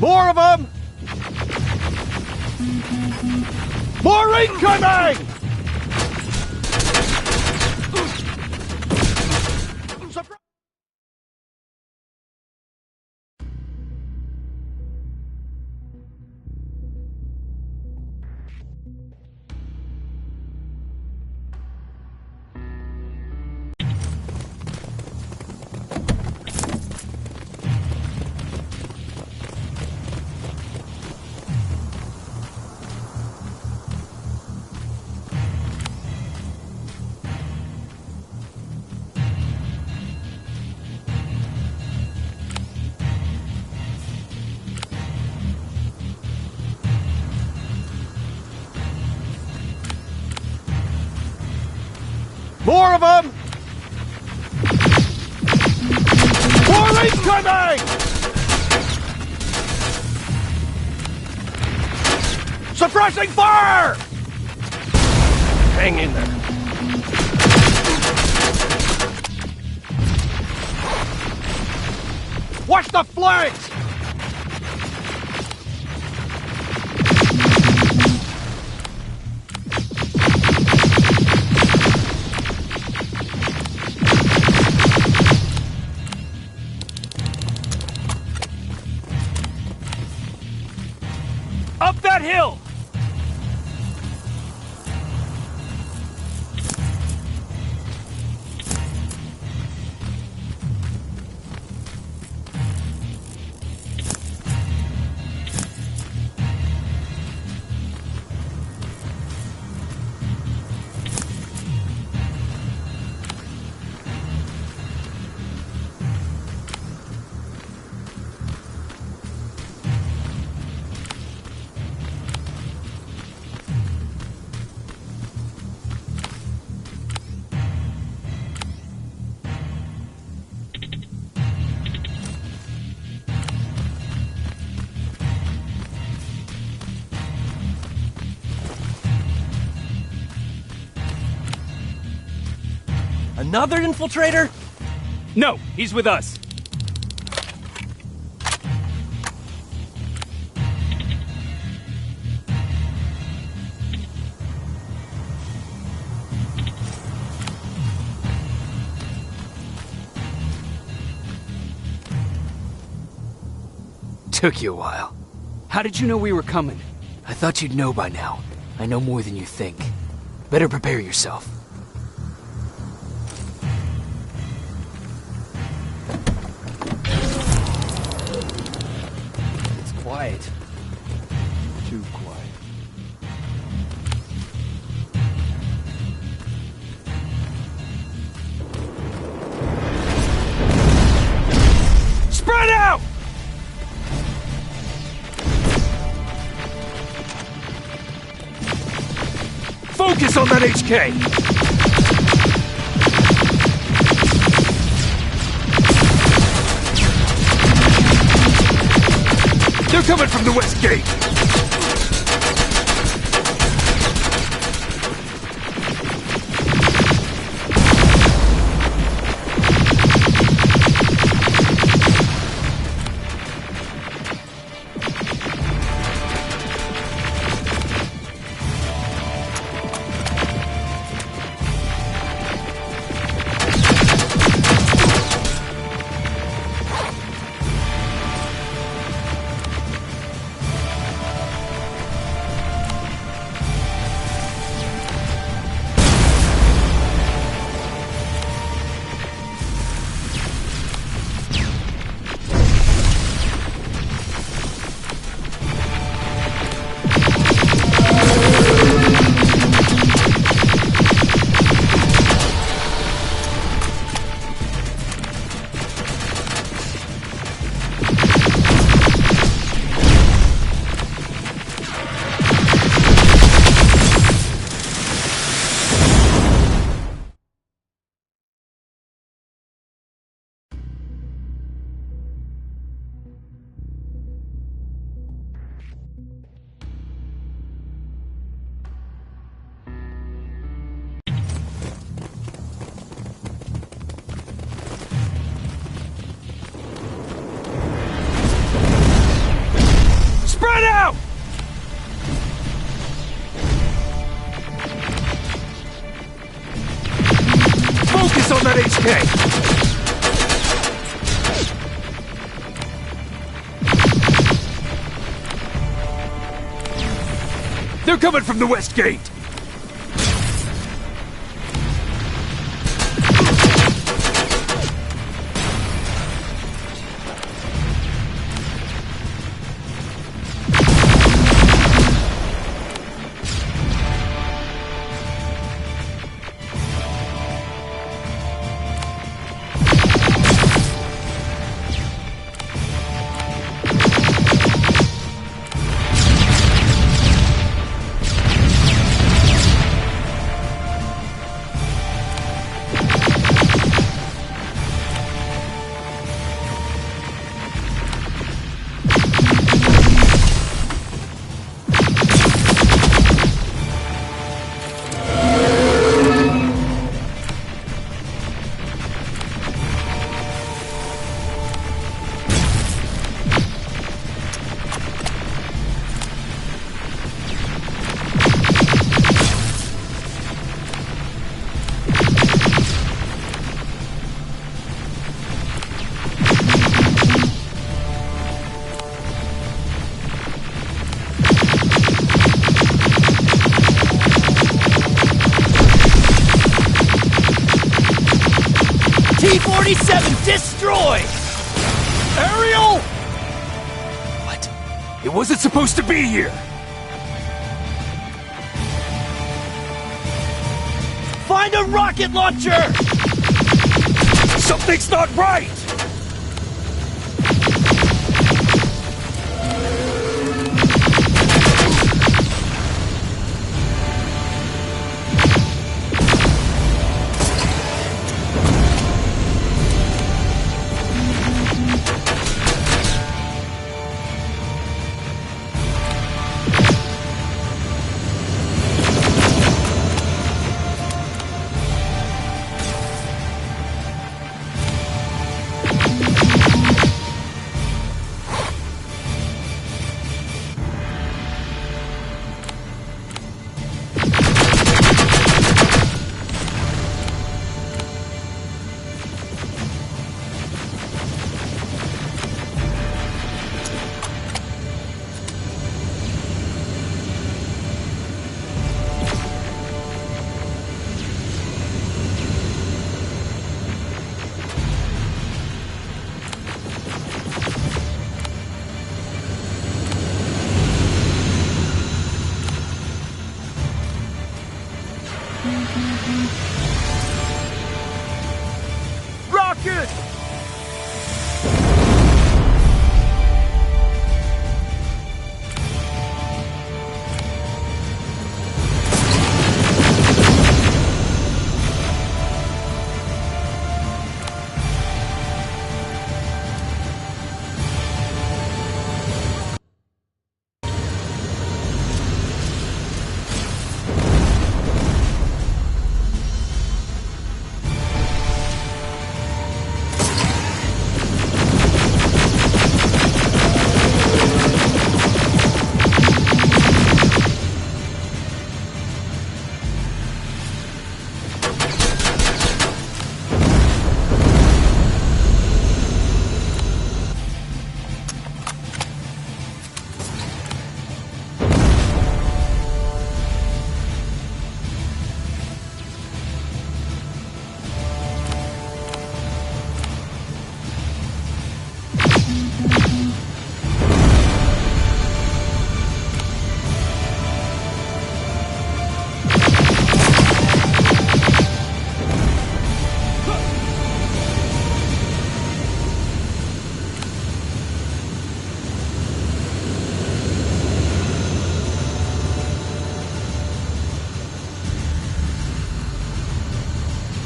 More of them! More incoming! More of them! More incoming! Suppressing fire! Hang in there. Watch the flanks! Up that hill! Another infiltrator? No, he's with us. Took you a while. How did you know we were coming? I thought you'd know by now. I know more than you think. Better prepare yourself. It's quiet. Too quiet. Spread out! Focus on that HK! They're coming from the west gate! coming from the west gate! T-47 destroy! Ariel! What? It wasn't supposed to be here! Find a rocket launcher! Something's not right! Rocket!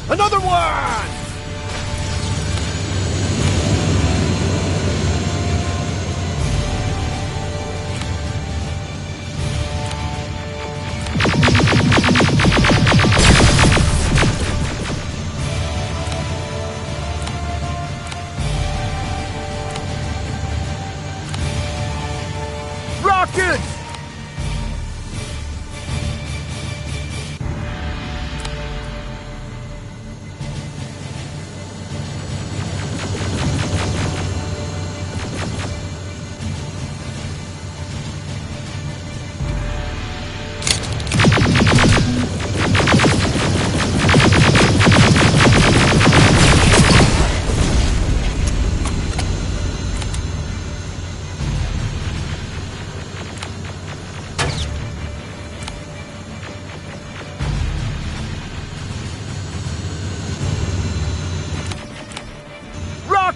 Another one! Rocket!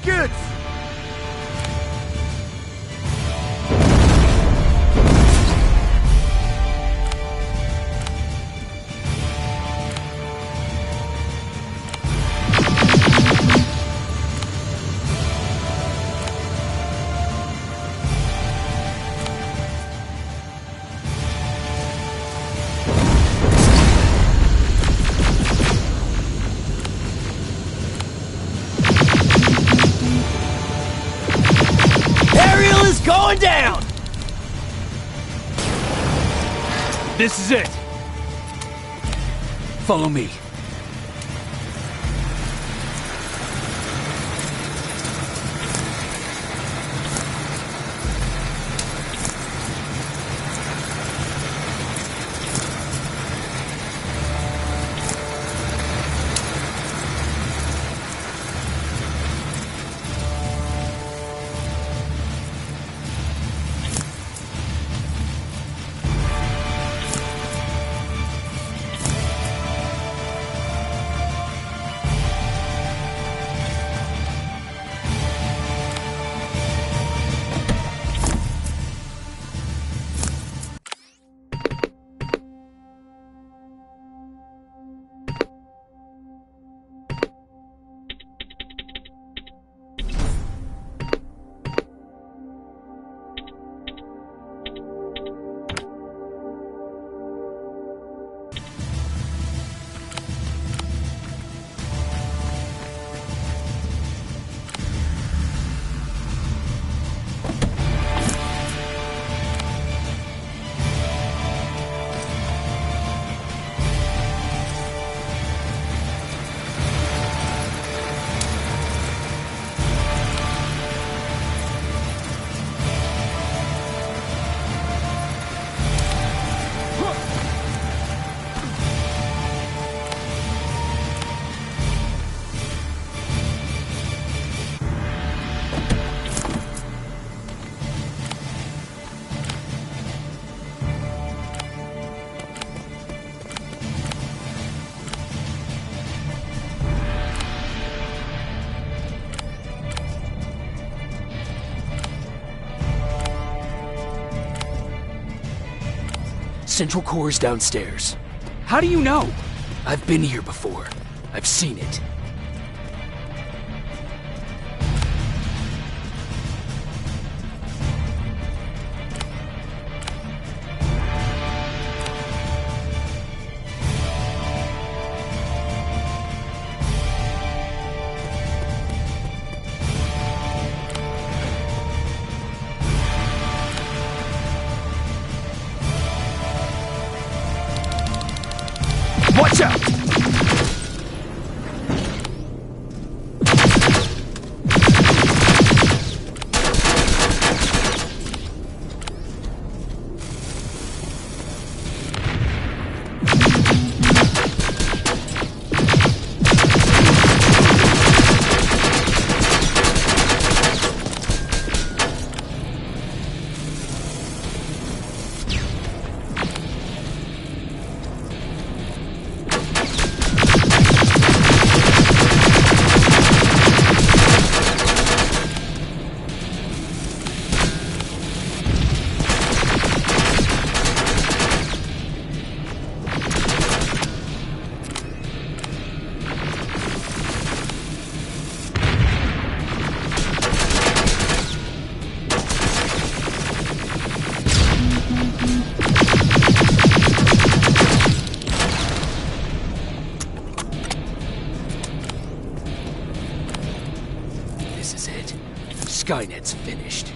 rockets! Ariel is going down! This is it. Follow me. Central core's downstairs. How do you know? I've been here before. I've seen it. Watch out! This is it. Skynet's finished.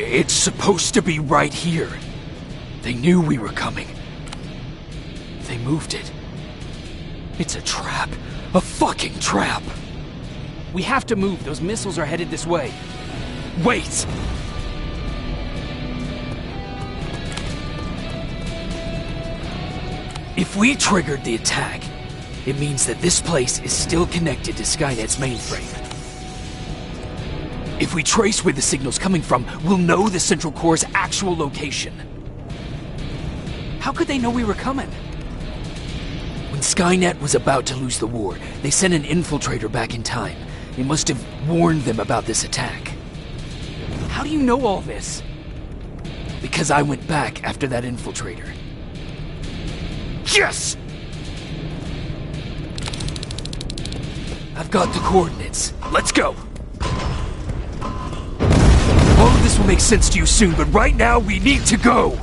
It's supposed to be right here. They knew we were coming. They moved it. It's a trap. A fucking trap! We have to move. Those missiles are headed this way. Wait! If we triggered the attack, it means that this place is still connected to Skynet's mainframe. If we trace where the signal's coming from, we'll know the Central Core's actual location. How could they know we were coming? When Skynet was about to lose the war, they sent an infiltrator back in time. It must have warned them about this attack. How do you know all this? Because I went back after that infiltrator. Yes! I've got the coordinates. Let's go! All of this will make sense to you soon, but right now we need to go!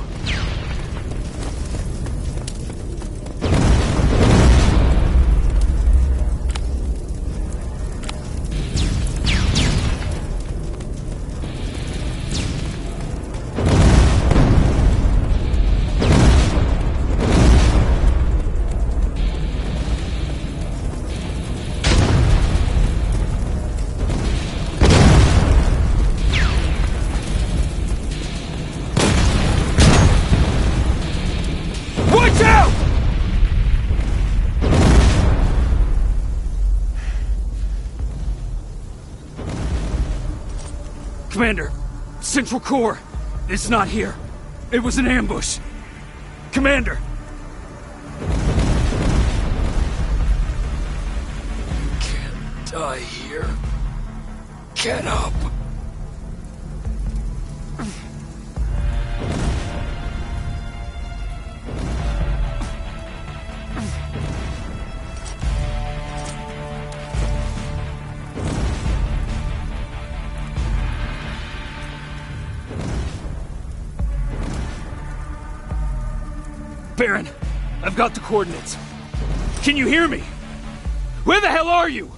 Commander, Central Core, it's not here. It was an ambush. Commander! Can't die here. Get up! Baron, I've got the coordinates. Can you hear me? Where the hell are you?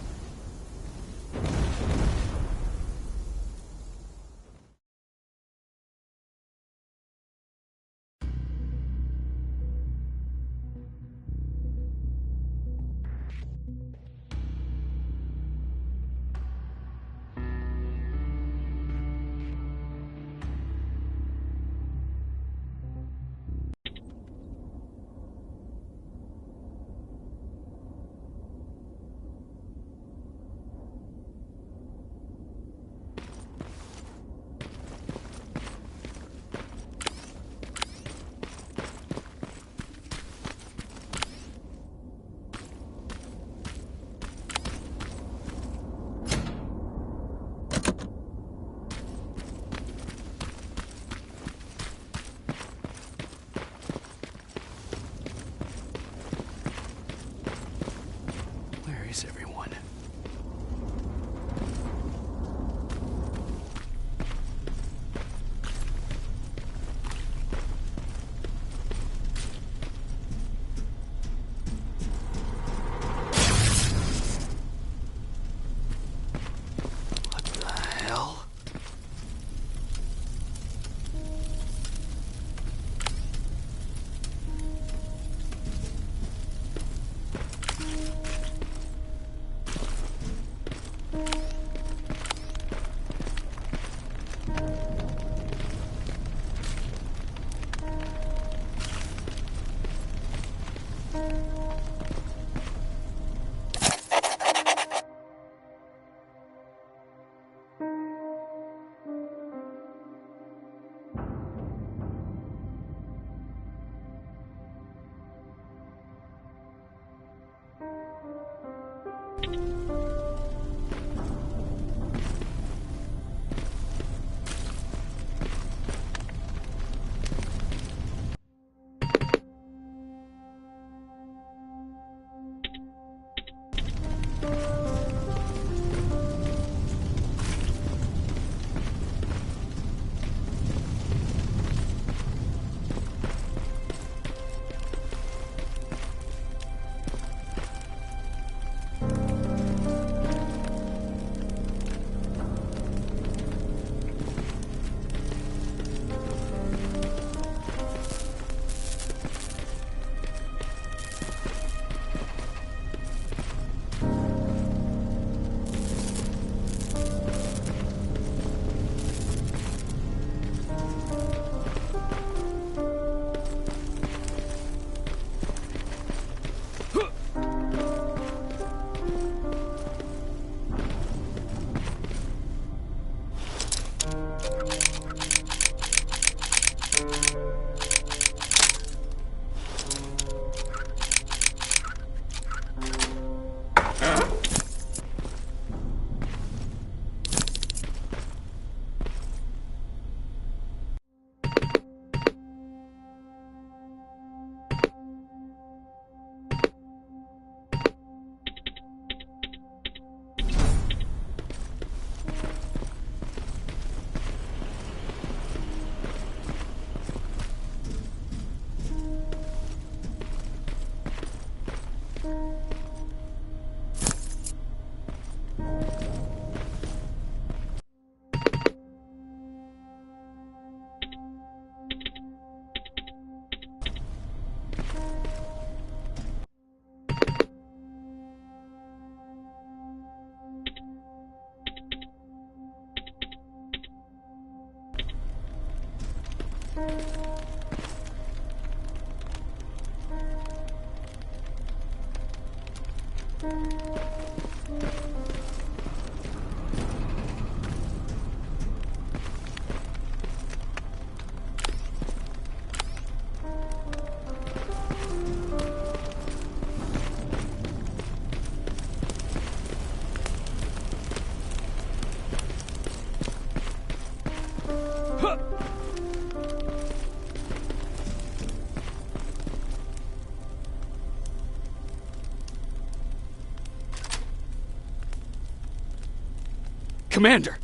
Commander!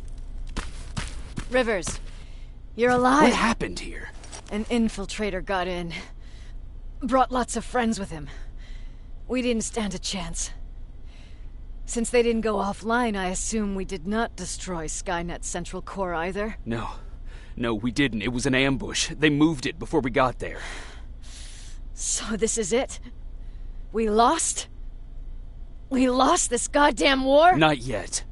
Rivers, you're alive. What happened here? An infiltrator got in. Brought lots of friends with him. We didn't stand a chance. Since they didn't go offline, I assume we did not destroy Skynet's central core either? No. No, we didn't. It was an ambush. They moved it before we got there. So this is it? We lost? We lost this goddamn war? Not yet.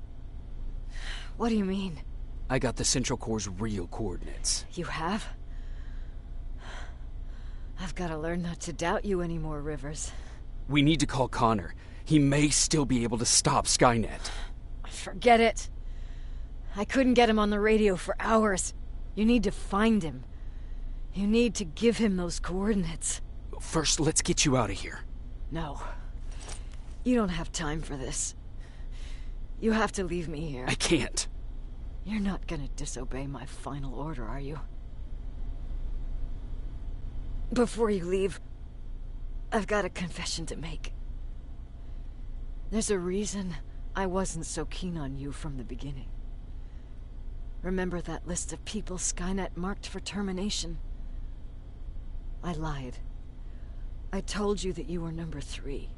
What do you mean? I got the Central Core's real coordinates. You have? I've got to learn not to doubt you anymore, Rivers. We need to call Connor. He may still be able to stop Skynet. Forget it. I couldn't get him on the radio for hours. You need to find him. You need to give him those coordinates. First, let's get you out of here. No. You don't have time for this. You have to leave me here. I can't. You're not gonna disobey my final order, are you? Before you leave, I've got a confession to make. There's a reason I wasn't so keen on you from the beginning. Remember that list of people Skynet marked for termination? I lied. I told you that you were number 3.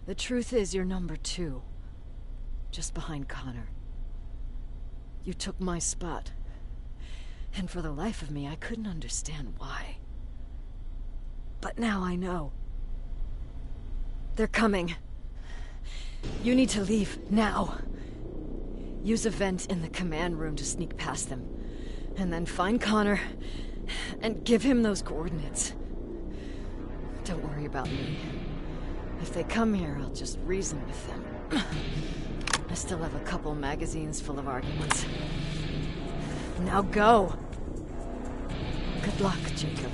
The truth is you're number 2. Just behind Connor. You took my spot. And for the life of me, I couldn't understand why. But now I know. They're coming. You need to leave, now. Use a vent in the command room to sneak past them. And then find Connor, and give him those coordinates. Don't worry about me. If they come here, I'll just reason with them. I still have a couple magazines full of arguments. Now go! Good luck, Jacob.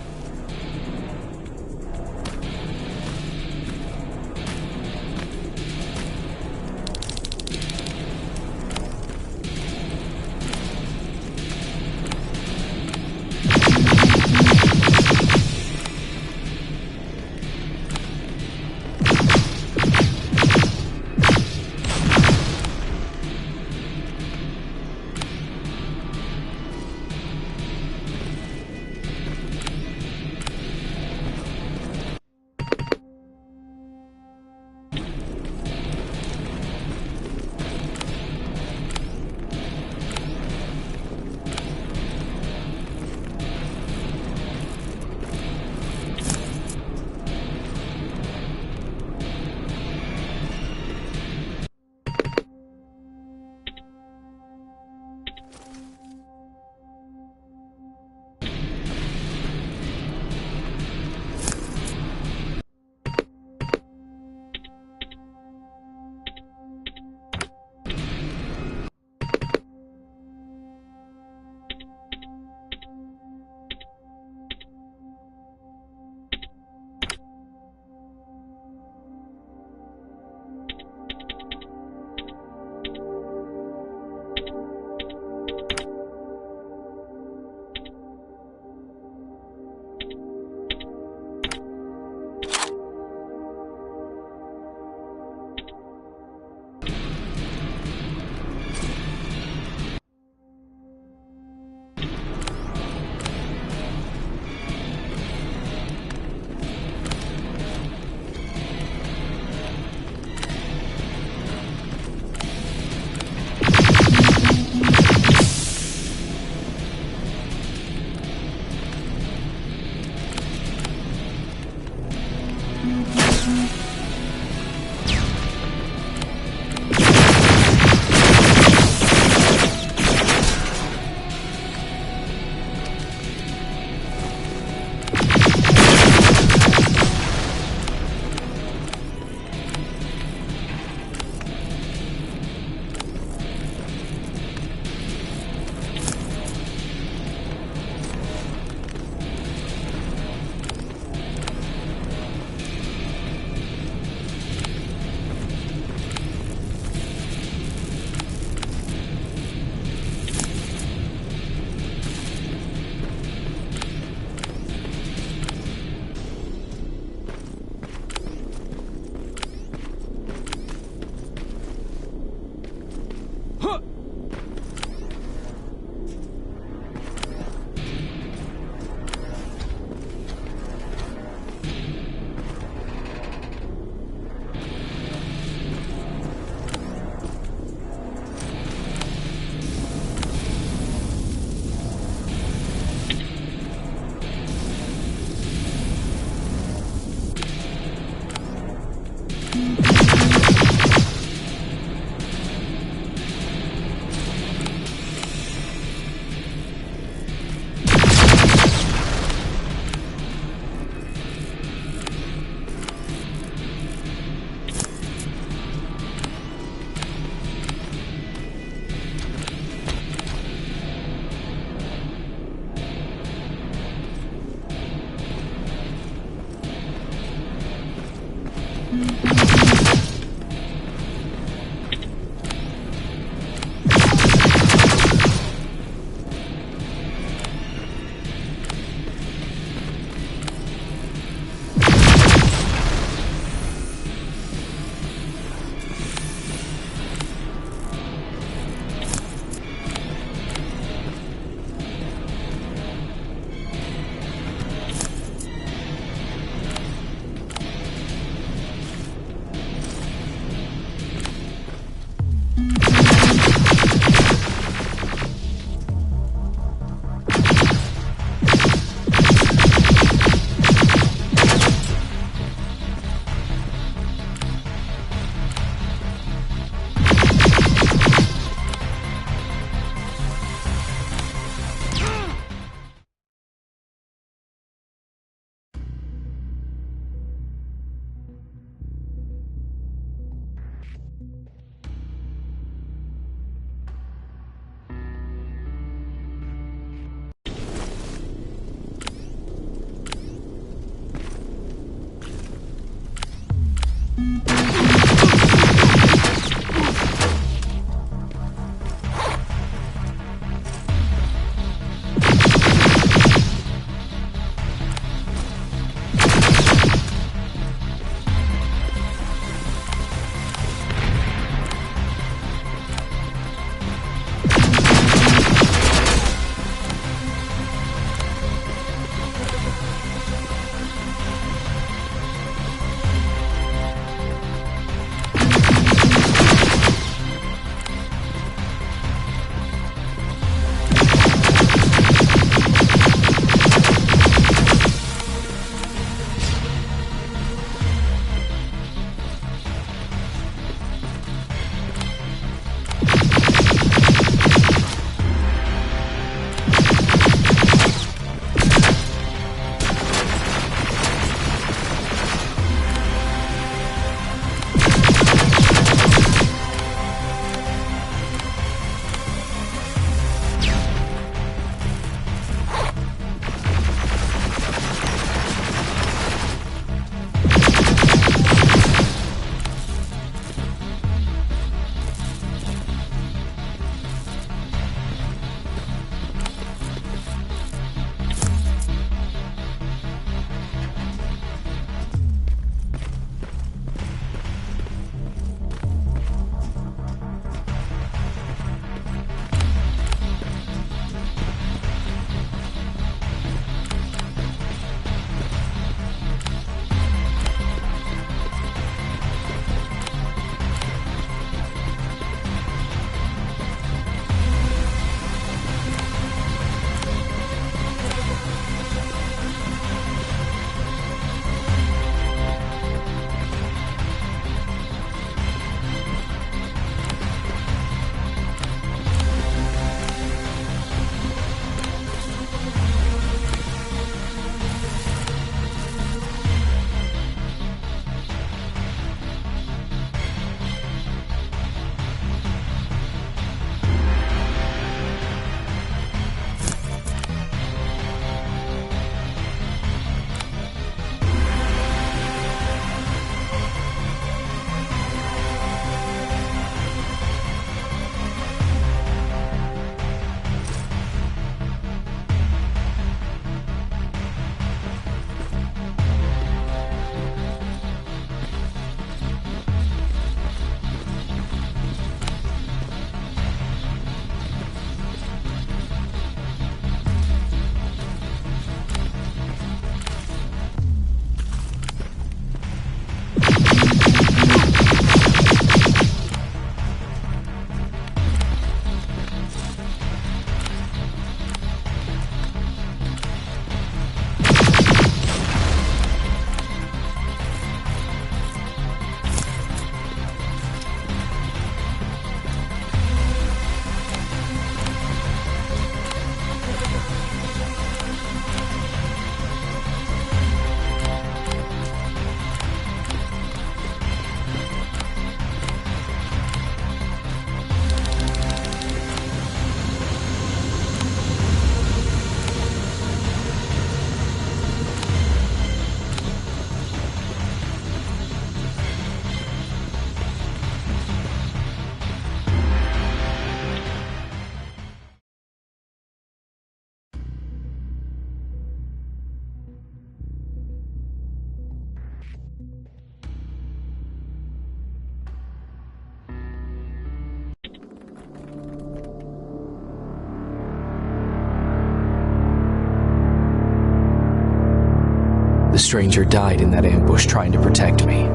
stranger died in that ambush trying to protect me.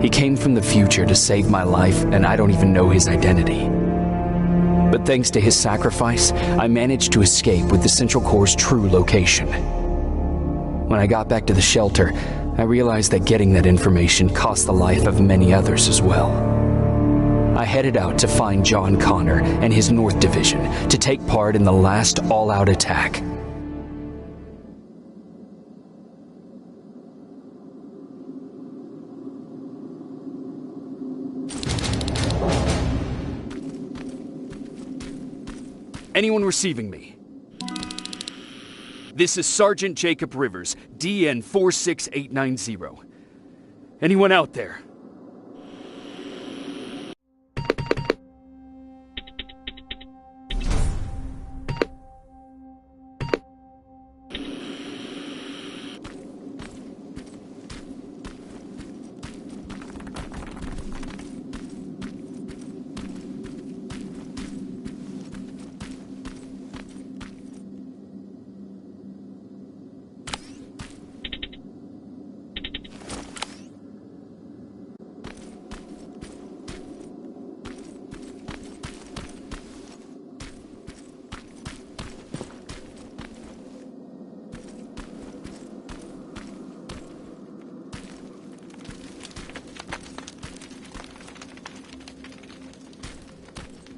He came from the future to save my life, and I don't even know his identity. But thanks to his sacrifice, I managed to escape with the Central Core's true location. When I got back to the shelter, I realized that getting that information cost the life of many others as well. I headed out to find John Connor and his North Division to take part in the last all-out attack. Anyone receiving me? This is Sergeant Jacob Rivers, DN 46890. Anyone out there?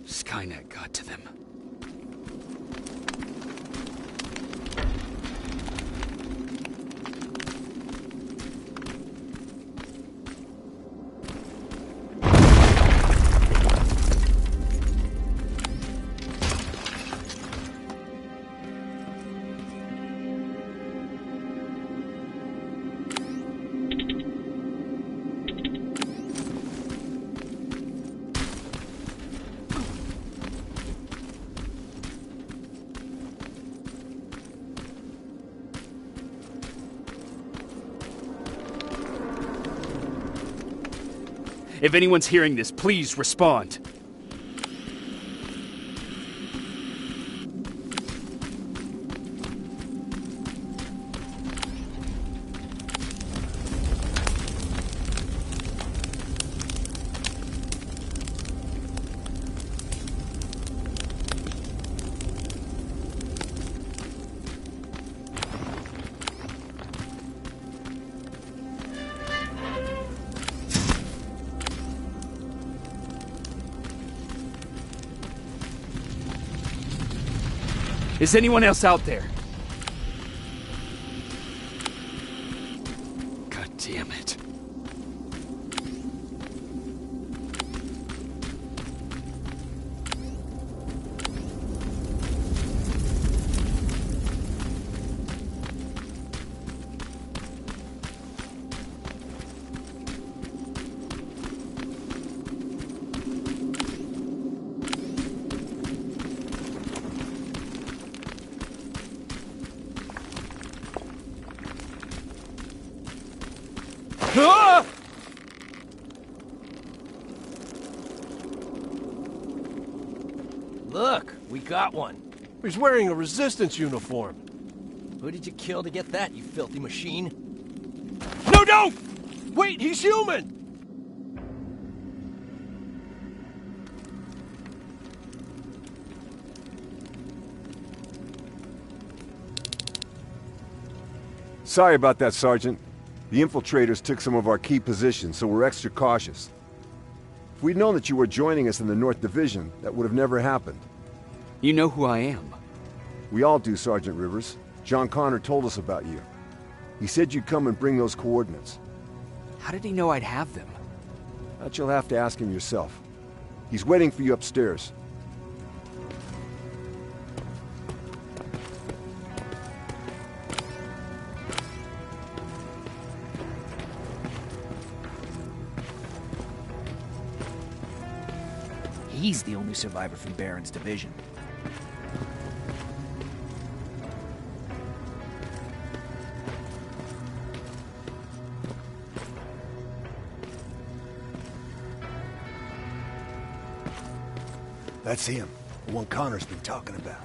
Skynet got to them. If anyone's hearing this, please respond. Is anyone else out there? God damn it. Ah! Look, we got one. He's wearing a resistance uniform. Who did you kill to get that, you filthy machine? No, don't! Wait, he's human! Sorry about that, Sergeant. The infiltrators took some of our key positions, so we're extra cautious. If we'd known that you were joining us in the North Division, that would have never happened. You know who I am. We all do, Sergeant Rivers. John Connor told us about you. He said you'd come and bring those coordinates. How did he know I'd have them? That you'll have to ask him yourself. He's waiting for you upstairs. He's the only survivor from Baron's division. That's him, the one Connor's been talking about.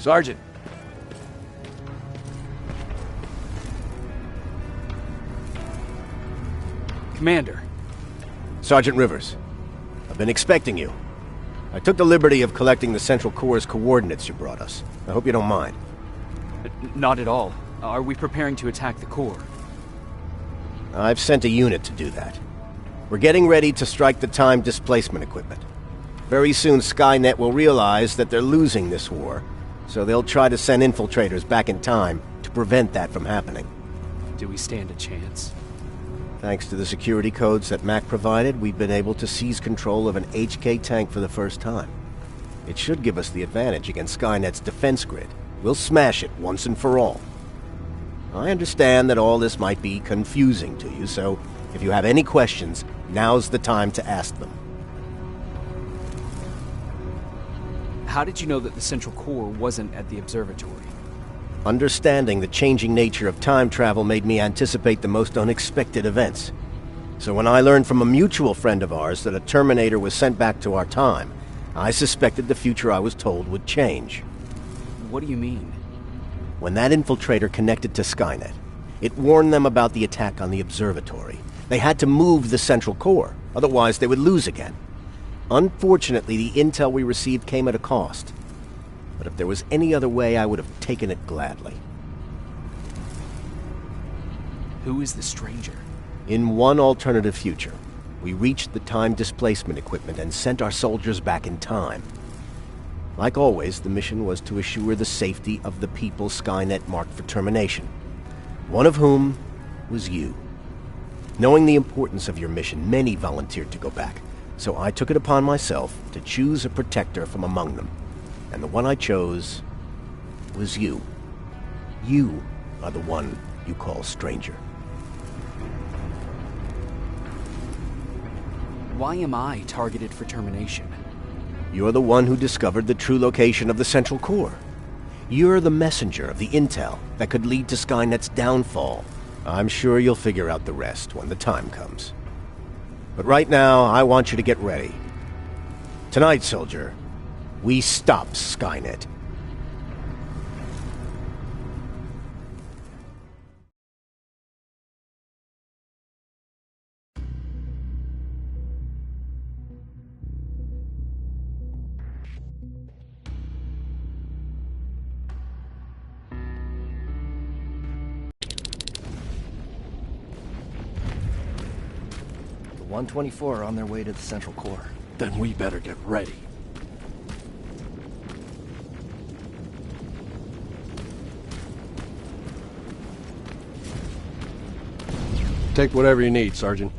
Sergeant. Commander. Sergeant Rivers. I've been expecting you. I took the liberty of collecting the Central Core's coordinates you brought us. I hope you don't mind. Not at all. Are we preparing to attack the core? I've sent a unit to do that. We're getting ready to strike the time displacement equipment. Very soon Skynet will realize that they're losing this war, so they'll try to send infiltrators back in time to prevent that from happening. Do we stand a chance? Thanks to the security codes that Mac provided, we've been able to seize control of an HK tank for the first time. It should give us the advantage against Skynet's defense grid. We'll smash it once and for all. I understand that all this might be confusing to you, so if you have any questions, now's the time to ask them. How did you know that the Central Core wasn't at the observatory? Understanding the changing nature of time travel made me anticipate the most unexpected events. So when I learned from a mutual friend of ours that a Terminator was sent back to our time, I suspected the future I was told would change. What do you mean? When that infiltrator connected to Skynet, it warned them about the attack on the observatory. They had to move the Central Core, otherwise they would lose again. Unfortunately, the intel we received came at a cost. But if there was any other way, I would have taken it gladly. Who is the stranger? In one alternative future, we reached the time displacement equipment and sent our soldiers back in time. Like always, the mission was to assure the safety of the people Skynet marked for termination. One of whom was you. Knowing the importance of your mission, many volunteered to go back, so I took it upon myself to choose a protector from among them. And the one I chose was you. You are the one you call stranger. Why am I targeted for termination? You're the one who discovered the true location of the Central Core. You're the messenger of the intel that could lead to Skynet's downfall. I'm sure you'll figure out the rest when the time comes. But right now, I want you to get ready. Tonight, soldier, we stop Skynet. The 124 are on their way to the Central Core. Then we better get ready. Take whatever you need, Sergeant.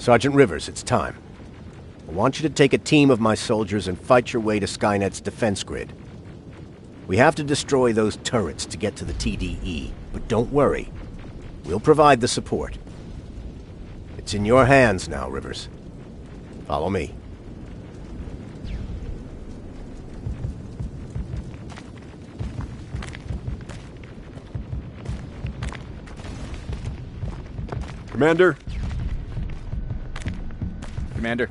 Sergeant Rivers, it's time. I want you to take a team of my soldiers and fight your way to Skynet's defense grid. We have to destroy those turrets to get to the TDE, but don't worry. We'll provide the support. It's in your hands now, Rivers. Follow me. Commander? Commander.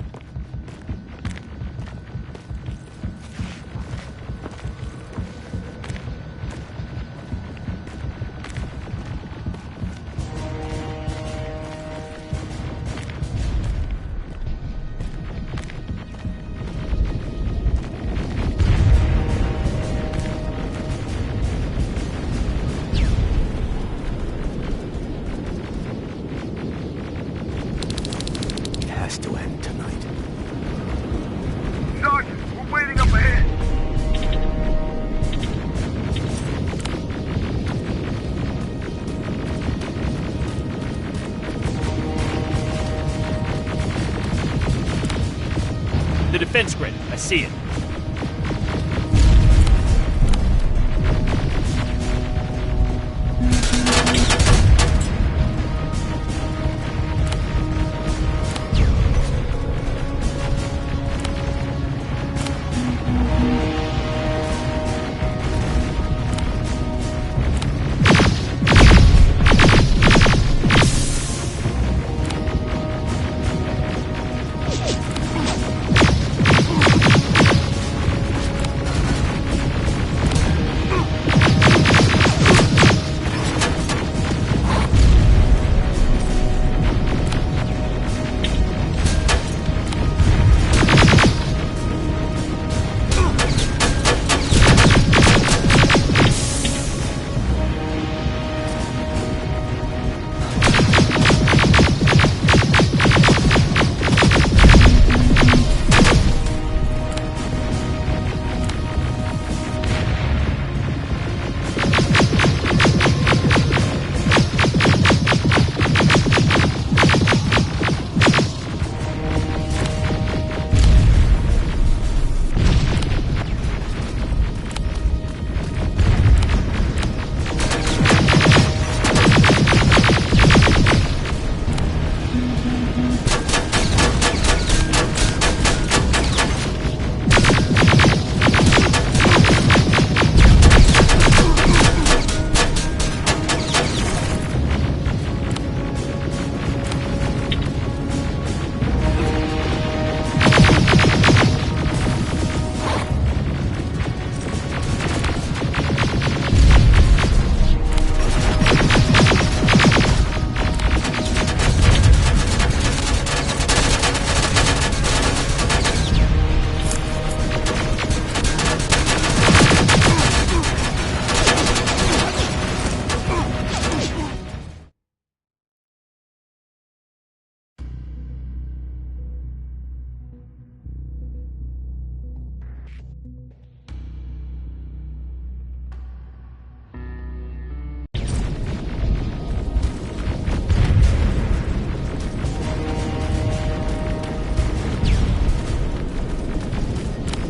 It has to end tonight. Sergeant, we're waiting up ahead. The defense grid. I see it.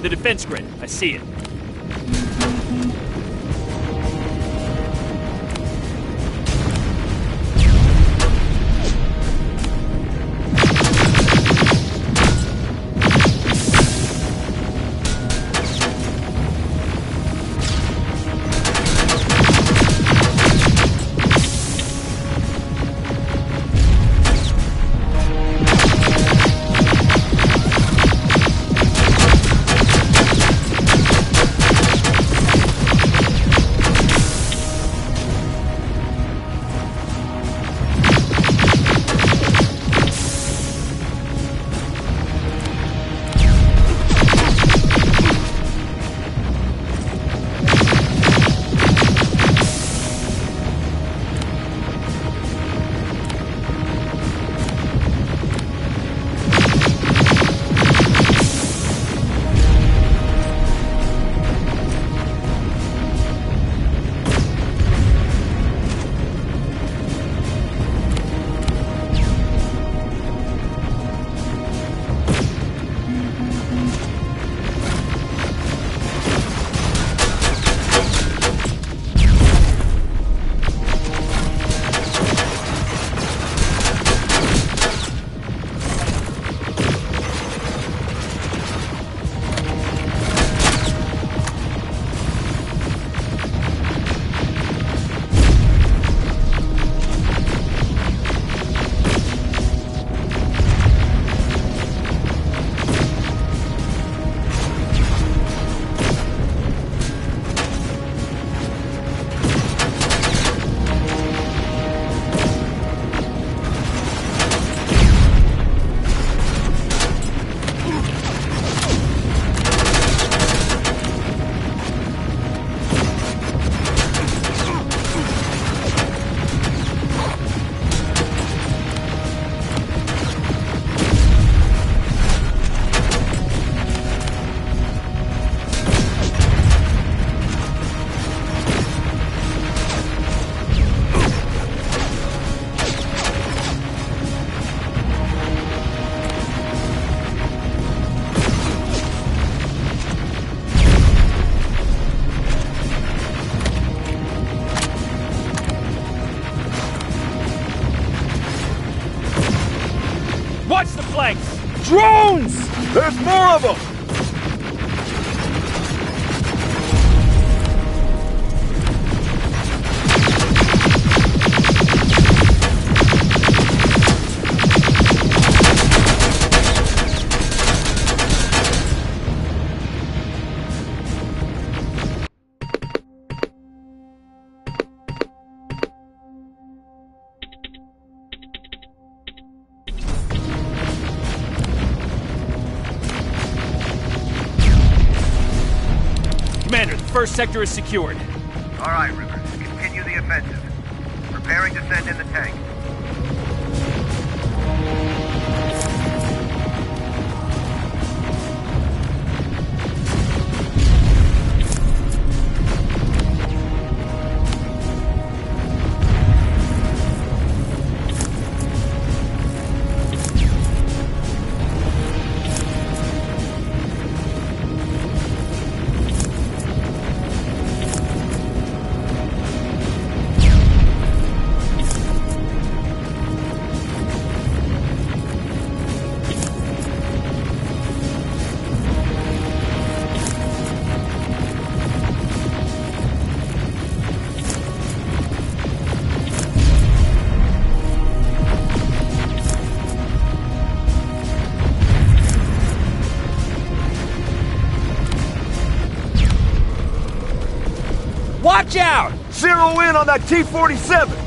The defense grid. I see it. Drones! There's more of them! Commander, the first sector is secured. All right, Rivers. Continue the offensive. Preparing to send in the tank. Watch out! Zero in on that T-47!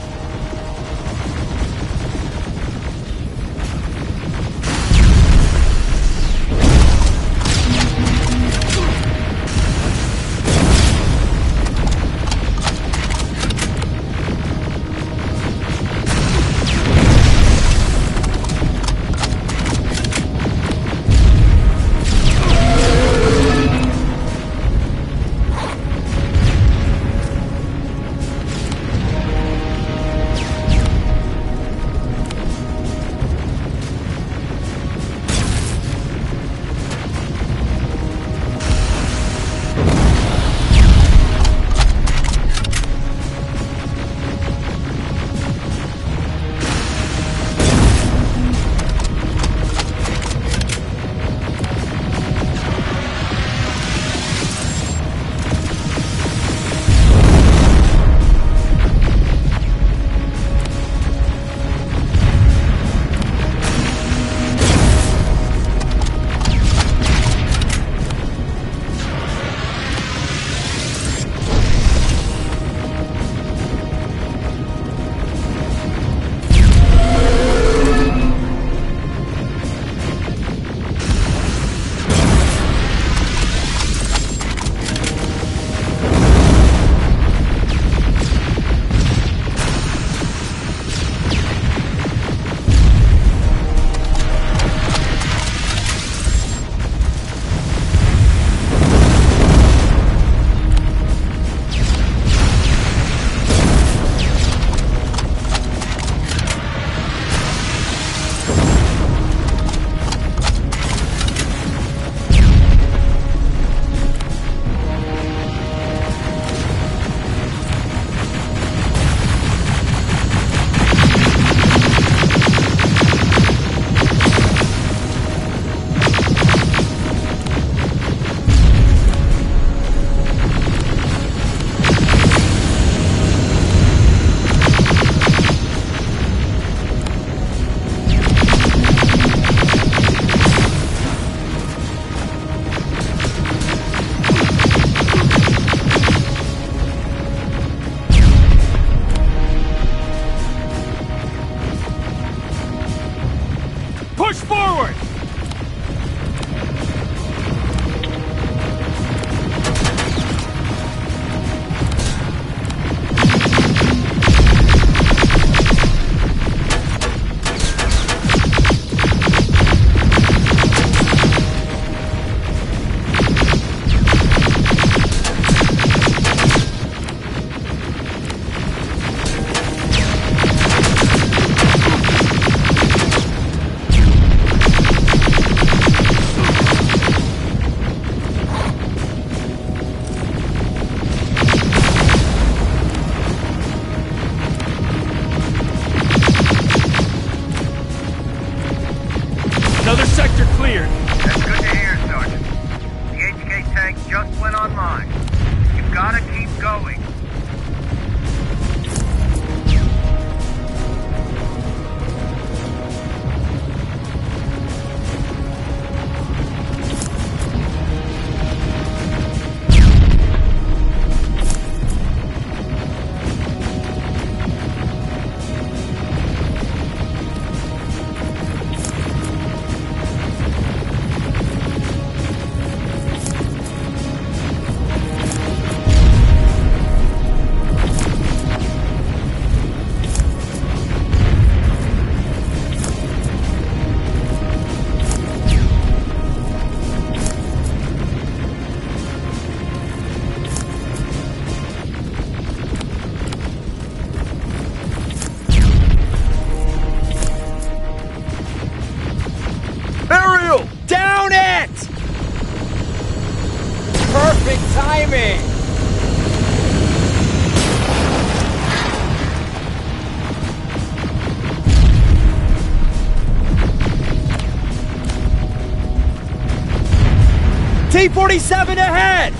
147 ahead!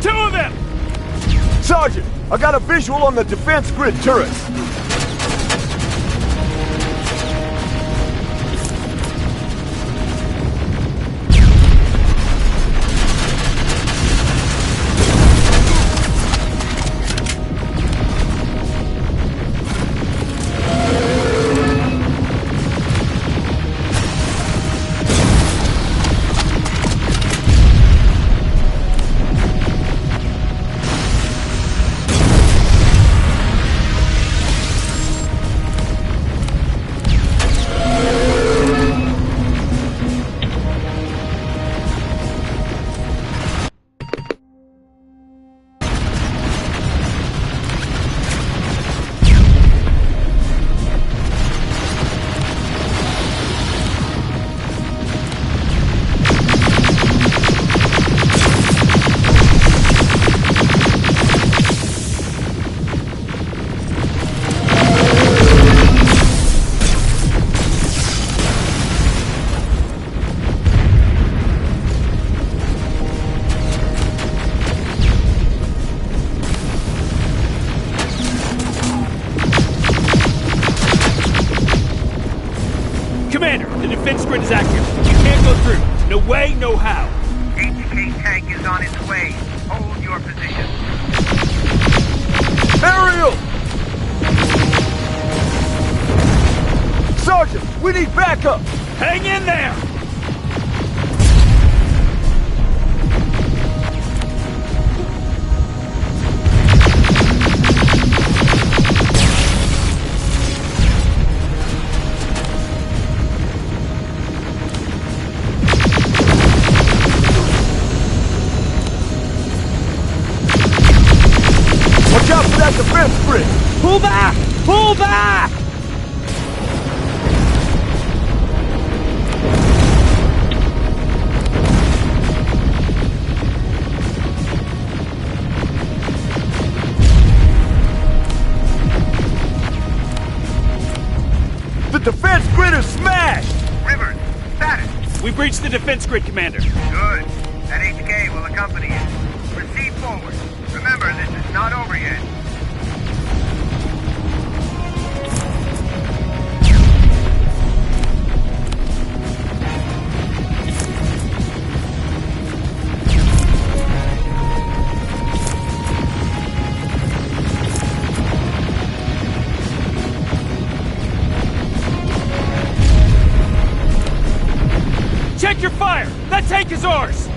2 of them! Sergeant, I got a visual on the defense grid turrets. Commander, the defense grid is active. You can't go through. No way, no how. HK tank is on its way. Hold your position. Aerial! Sergeant, we need backup! Hang in there! Watch out for that defense grid! Pull back! Pull back! The defense grid is smashed! Rivers, status. We've reached the defense grid, Commander. Good. That HK will accompany you. Proceed forward. Remember, this is not over yet. Check your fire! That tank is ours!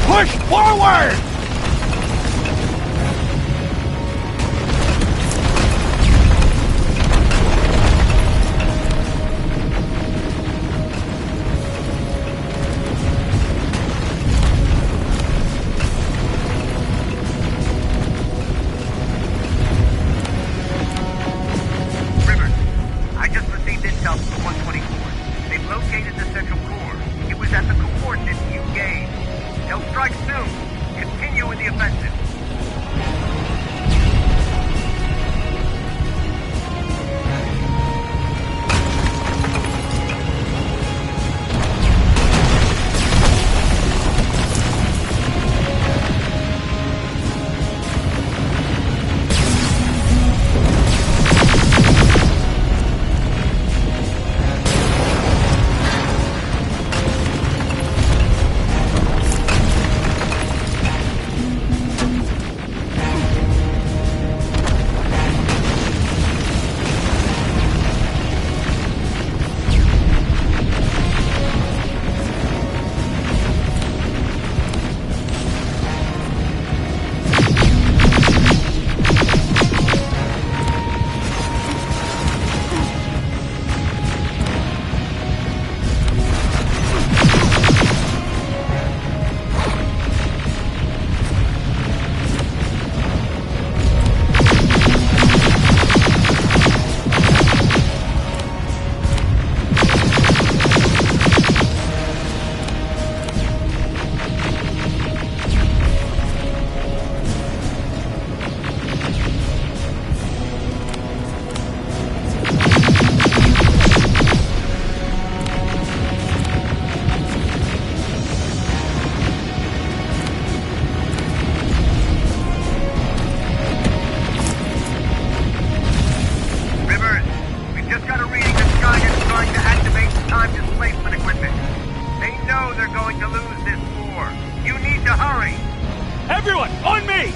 Push forward! Rivers, I just received intel from 124. They've the offensive. Everyone, on me!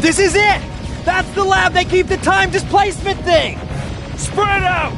This is it! That's the lab they keep the time displacement thing! Spread out!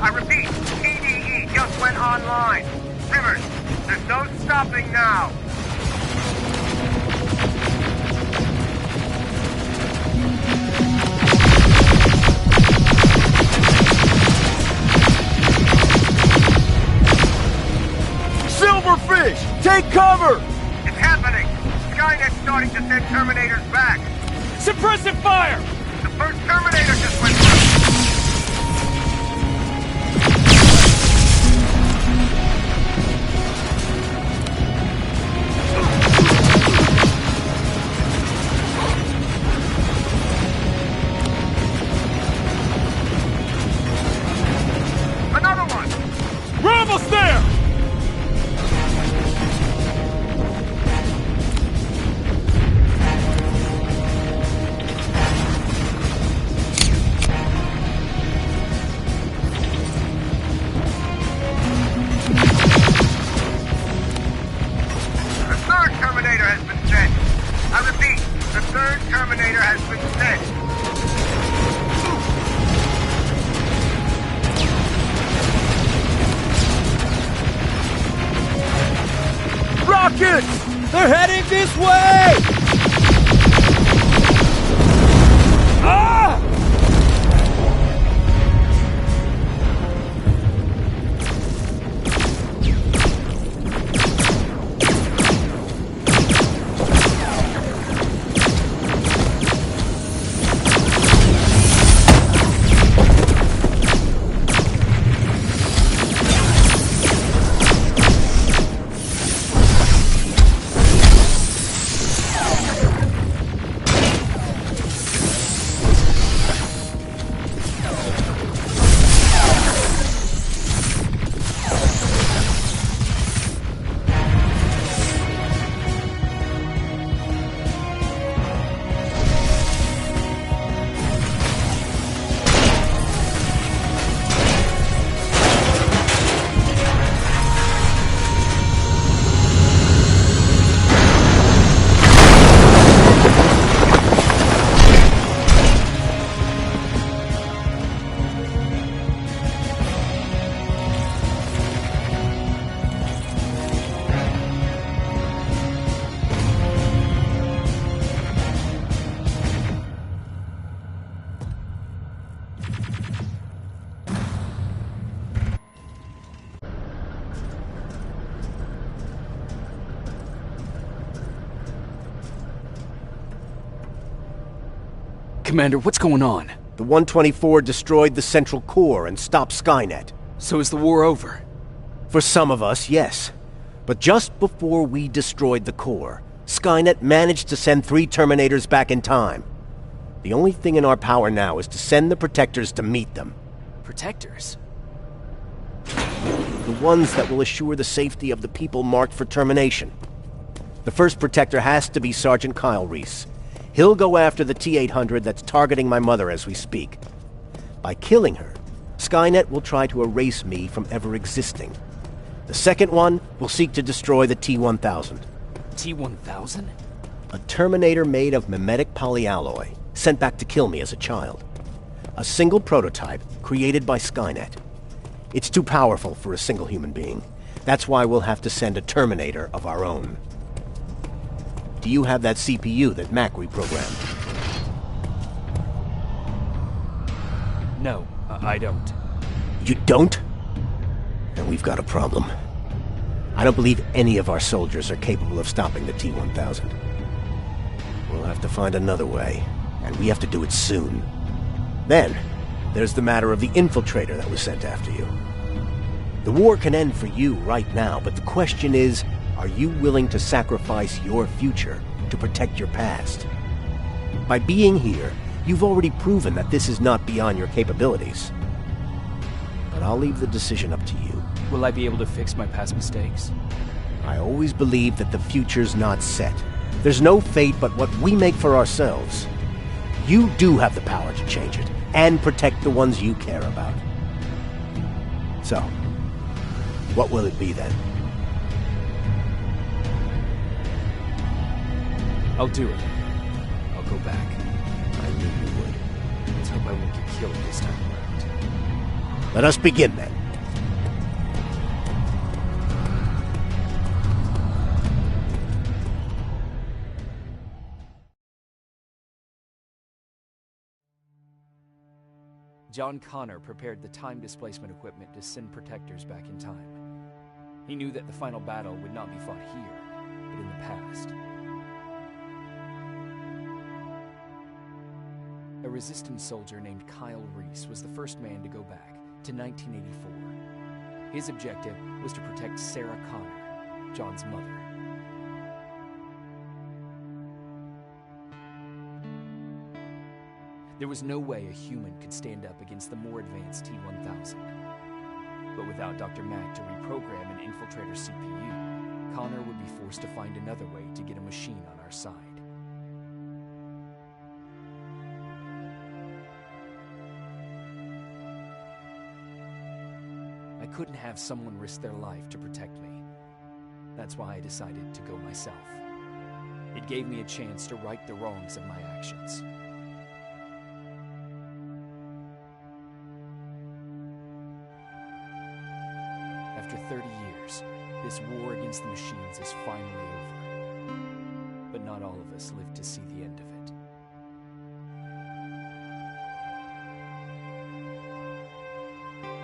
I repeat, TDE just went online. Rivers, there's no stopping now. Silverfish, take cover! It's happening. Skynet's starting to send Terminators back. Suppressive fire! The first Terminator just went through. Rocket! They're heading this way! Ah! Commander, what's going on? The 124 destroyed the central core and stopped Skynet. So is the war over? For some of us, yes. But just before we destroyed the core, Skynet managed to send 3 Terminators back in time. The only thing in our power now is to send the Protectors to meet them. Protectors? The ones that will assure the safety of the people marked for termination. The first Protector has to be Sergeant Kyle Reese. He'll go after the T-800 that's targeting my mother as we speak. By killing her, Skynet will try to erase me from ever existing. The second one will seek to destroy the T-1000. T-1000? A Terminator made of mimetic polyalloy, sent back to kill me as a child. A single prototype created by Skynet. It's too powerful for a single human being. That's why we'll have to send a Terminator of our own. Do you have that CPU that Mac reprogrammed? No, I don't. You don't? Then we've got a problem. I don't believe any of our soldiers are capable of stopping the T-1000. We'll have to find another way, and we have to do it soon. Then, there's the matter of the infiltrator that was sent after you. The war can end for you right now, but the question is, are you willing to sacrifice your future to protect your past? By being here, you've already proven that this is not beyond your capabilities. But I'll leave the decision up to you. Will I be able to fix my past mistakes? I always believe that the future's not set. There's no fate but what we make for ourselves. You do have the power to change it, and protect the ones you care about. So, what will it be then? I'll do it. I'll go back. I knew you would. Let's hope I won't get killed this time around. Let us begin then. John Connor prepared the time displacement equipment to send Protectors back in time. He knew that the final battle would not be fought here, but in the past. A resistance soldier named Kyle Reese was the first man to go back to 1984. His objective was to protect Sarah Connor, John's mother. There was no way a human could stand up against the more advanced T-1000. But without Dr. Mack to reprogram an infiltrator CPU, Connor would be forced to find another way to get a machine on our side. I couldn't have someone risk their life to protect me. That's why I decided to go myself. It gave me a chance to right the wrongs of my actions. After 30 years, This war against the machines is finally over. But not all of us lived to see the end of it.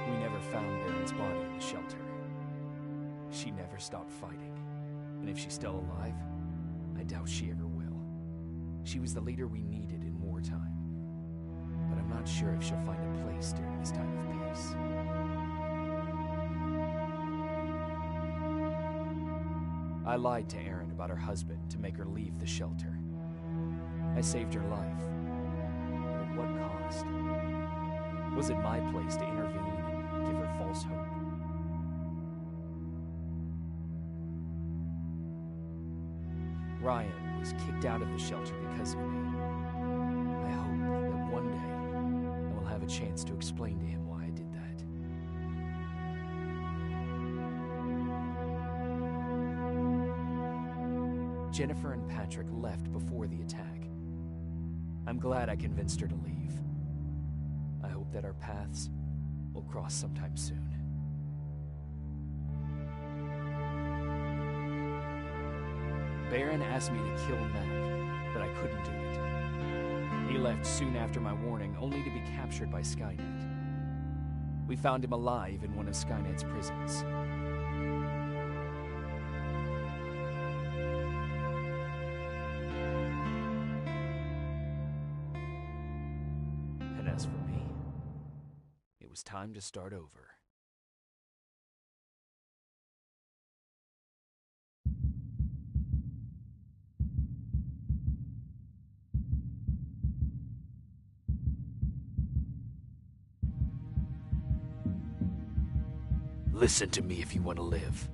We never found Baron's body in the shelter. She never stopped fighting. And if she's still alive, I doubt she ever will. She was the leader we needed in wartime. But I'm not sure if she'll find a place during this time of peace. I lied to Erin about her husband to make her leave the shelter. I saved her life. But at what cost? Was it my place to intervene and give her false hope? Ryan was kicked out of the shelter because of me. I hope that one day I will have a chance to explain to him why I did that. Jennifer and Patrick left before the attack. I'm glad I convinced her to leave. I hope that our paths will cross sometime soon. Baron asked me to kill Mac, but I couldn't do it. He left soon after my warning, only to be captured by Skynet. We found him alive in one of Skynet's prisons. And as for me, it was time to start over. Listen to me if you want to live.